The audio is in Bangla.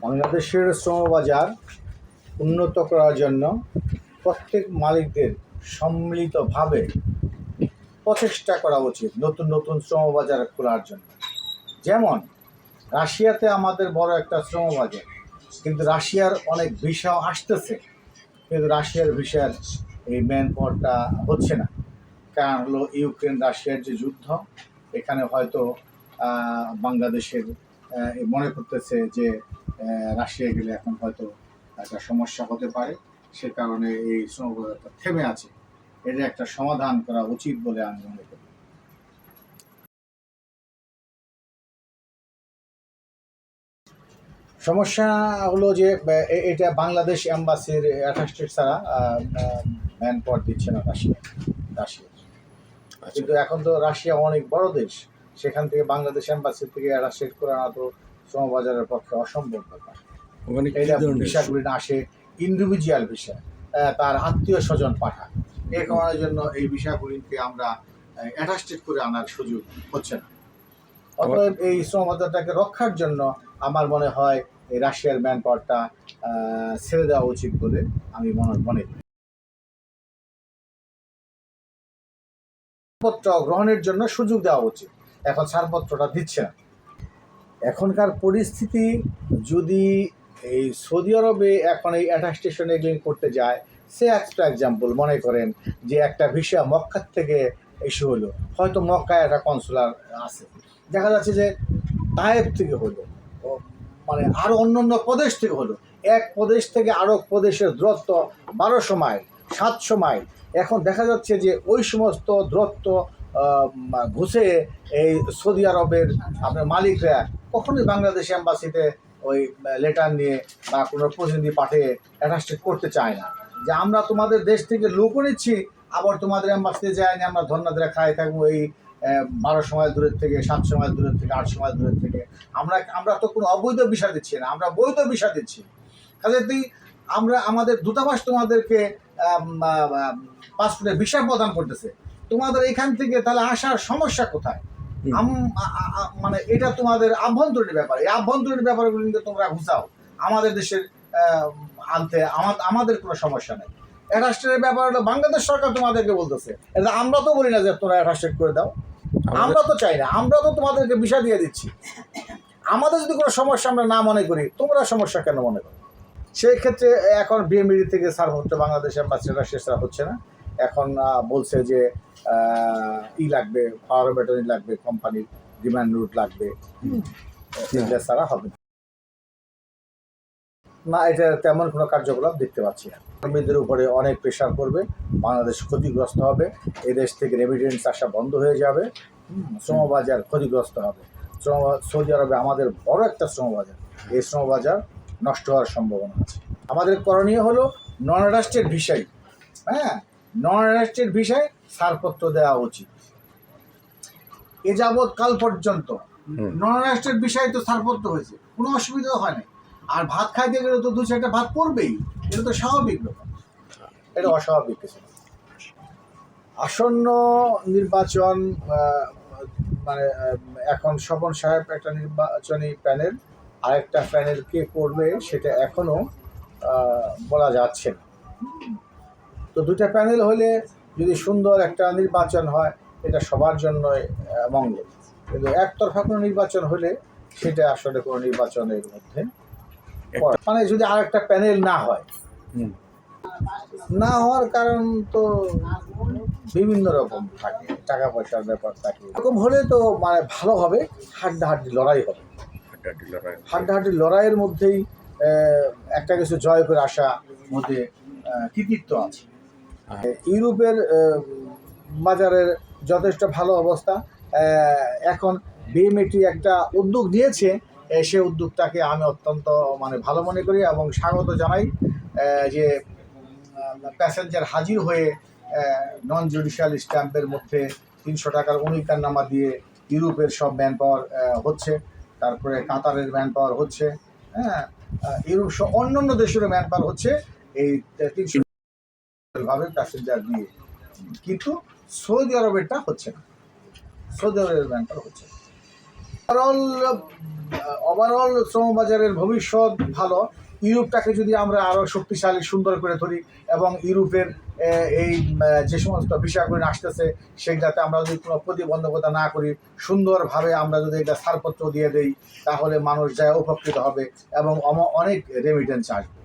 বাংলাদেশের শ্রমবাজার উন্নত করার জন্য প্রত্যেক মালিকদের সম্মিলিতভাবে প্রচেষ্টা করা উচিত নতুন নতুন শ্রমবাজার খোলার জন্য। যেমন রাশিয়াতে আমাদের বড় একটা শ্রমবাজার, কিন্তু রাশিয়ার অনেক ভিসাও আসতেছে, কিন্তু রাশিয়ার ভিসার এই ম্যান পাওয়ারটা হচ্ছে না। কারণ হলো ইউক্রেন রাশিয়ার যে যুদ্ধ, এখানে হয়তো বাংলাদেশের মনে করতেছে যে রাশিয়া গেলে এখন হয়তো একটা সমস্যা হতে পারে, সে কারণে এই শ্রমবাজারটা থেমে আছে। এটা একটা সমাধান করা উচিত বলে আমি মনে করি। সমস্যা হলো যে এটা বাংলাদেশ এম্বাসির অ্যাটাস্টেড ছাড়া ম্যান পাওয়ার দিচ্ছে না রাশিয়া। কিন্তু এখন তো রাশিয়া অনেক বড় দেশ, সেখান থেকে বাংলাদেশ এম্বাসি থেকে অ্যাটাস্টেড করে আনা তো শ্রমবাজারের পক্ষে অসম্ভব ব্যাপার। ভিসাগুলি না আসে ইন্ডিভিজুয়াল ভিসা, তার আত্মীয় স্বজন পাঠায়। এ কারণের জন্য এই ভিসাগুলিকে আমরা অ্যাটাস্টেড করে আনার সুযোগ হচ্ছে না। অতএব এই শ্রমবাজারটাকে রক্ষার জন্য আমার মনে হয় এই রাশিয়ার ম্যান পাওয়ারটা ছেড়ে দেওয়া উচিত বলে আমি মনে করি। ছাড়পত্র গ্রহণের জন্য সুযোগ দেওয়া উচিত, এখন ছাড়পত্রটা দিচ্ছে না। এখনকার পরিস্থিতি, যদি এই সৌদি আরবে এখন এই অ্যাটাস্টেশন এগ্রিমেন্ট করতে যায়, সে একটা এক্সাম্পল, মনে করেন যে একটা ভিসা মক্কার থেকে ইস্যু হলো, হয়তো মক্কায় একটা কনসুলার আছে, দেখা যাচ্ছে যে তায়েব থেকে হলো, মানে আরও অন্য প্রদেশ থেকে হলো, এক প্রদেশ থেকে আরও প্রদেশের দূরত্ব 1200 মাইল 700 মাইল। এখন দেখা যাচ্ছে যে ওই সমস্ত দূরত্ব ঘুষে এই সৌদি আরবের আপনার মালিকরা কখনোই বাংলাদেশ এম্বাসিতে ওই লেটার নিয়ে বা কোনো প্রতিনিধি পাঠিয়ে অ্যাটাস্টেড করতে চায় না যে আমরা তোমাদের দেশ থেকে লোকও নিচ্ছি, আবার তোমাদের এম্বাসিতে যায়নি, আমরা ধর্ণা দিয়ে খাই থাকবো এই 1200 মাইল দূরের থেকে, 700 মাইল দূরের থেকে, 800 মাইল দূরের থেকে। আমরা তো কোনো অবৈধ ভিসা দিচ্ছি না, আমরা বৈধ ভিসা দিচ্ছি। কাজে আমরা আমাদের দূতাবাস তোমাদেরকে পাসপোর্টের ভিসা প্রদান করতেছে, তোমাদের এখান থেকে তাহলে আসার সমস্যা কোথায়? মানে এটা তোমাদের আভ্যন্তরীণ ব্যাপার, এই আভ্যন্তরীণ ব্যাপারগুলিকে তোমরা ঘুষাও, আমাদের দেশের আনতে আমাদের কোনো সমস্যা নেই। অ্যাটাস্টেডের ব্যাপার হলো বাংলাদেশ সরকার তোমাদেরকে বলতেছে, এটা আমরা তো বলি না যে তোমরা অ্যাটাস্টেড করে দাও, আমরা তো চাই না, আমরা তো তোমাদেরকে ভিসা দিয়ে দিচ্ছি। আমাদের যদি কোনো সমস্যা আমরা না মনে করি, তোমরা সমস্যা কেন মনে করো? সেই ক্ষেত্রে এখন বিএমইডি থেকে ছাড়পত্র বাংলাদেশ এম্বাসিরা শেষ হচ্ছে না। এখন বলছে যে লাগবে, পাওয়ার ব্যাটারি লাগবে, কোম্পানির ডিমান্ড রুট লাগবে, এগুলো ছাড়া হবে না। এটা তেমন কোনো কার্যকলাপ দেখতে পাচ্ছি না। কর্মীদের উপরে অনেক প্রেশার পড়বে, বাংলাদেশ ক্ষতিগ্রস্ত হবে, এদেশ থেকে রেমিটেন্স আসা বন্ধ হয়ে যাবে, শ্রমবাজার ক্ষতিগ্রস্ত হবে। সৌদি আরবে আমাদের বড় একটা শ্রমবাজার, এই শ্রমবাজার নষ্ট হওয়ার সম্ভাবনা আছে। আমাদের করণীয় হলো নন অ্যাটাস্টেড ভিসায়, নন অ্যাটাস্টেড ভিসায় ছাড়পত্র দেওয়া উচিত। এ যাবৎ কাল পর্যন্ত নন অ্যাটাস্টেড ভিসায় তো ছাড়পত্র হয়েছে, কোনো অসুবিধাও হয় না। আর ভাত খাইতে গেলে তো 2-4টা ভাত পড়বেই, এটা তো স্বাভাবিক ব্যাপার, এটা অস্বাভাবিক কিছু না। আসন্ন নির্বাচন, মানে এখন স্বপন সাহেব একটা নির্বাচনী প্যানেল, আরেকটা প্যানেল কে করবে সেটা এখনও বলা যাচ্ছে না। তো দুটা প্যানেল হলে যদি সুন্দর একটা নির্বাচন হয়, এটা সবার জন্যই মঙ্গল। কিন্তু একতরফা কোনো নির্বাচন হলে সেটা আসলে কোনো নির্বাচনের মধ্যে মানে যদি আরেকটা প্যানেল না হয়, না হওয়ার কারণ তো বিভিন্ন রকম থাকে, টাকা পয়সার ব্যাপার থাকে। এরকম হলে তো মানে ভালো হবে, হাড্ডাহাড্ডি লড়াই হবে। হাড্ডাহাড্ডি লড়াইয়ের মধ্যেই একটা কিছু জয় করে আসা মধ্যে কৃতিত্ব আছে। ইউরোপের বাজারের যথেষ্ট ভালো অবস্থা। এখন বিএমইটি একটা উদ্যোগ নিয়েছে, সে উদ্যোগটাকে আমি অত্যন্ত মানে ভালো মনে করি এবং স্বাগত জানাই। যে প্যাসেঞ্জার হাজির হয়ে নন জুডিশিয়াল স্ট্যাম্পের মধ্যে 300 টাকার অনুদাননামা দিয়ে ইউরোপের সব ম্যান পাওয়ার হচ্ছে, তারপরে কাতারের ম্যান পাওয়ার হচ্ছে, ইউরোপ সব অন্যান্য দেশেরও ম্যান পাওয়ার হচ্ছে এই 300 ভাবে প্যাসেঞ্জার দিয়ে। কিন্তু সৌদি আরবেরটা হচ্ছে না, সৌদি আরবের ম্যান পাওয়ার হচ্ছে। ওভারঅল শ্রমবাজারের ভবিষ্যৎ ভালো। ইউরোপটাকে যদি আমরা আরও শক্তিশালী সুন্দর করে ধরি এবং ইউরোপের এই যে সমস্ত বিষয়গুলো আসতেছে সেটাতে আমরা যদি কোনো প্রতিবন্ধকতা না করি, সুন্দরভাবে আমরা যদি এটা ছাড়পত্র দিয়ে দেই, তাহলে মানুষ যায় উপকৃত হবে এবং অনেক রেমিটেন্স আসবে।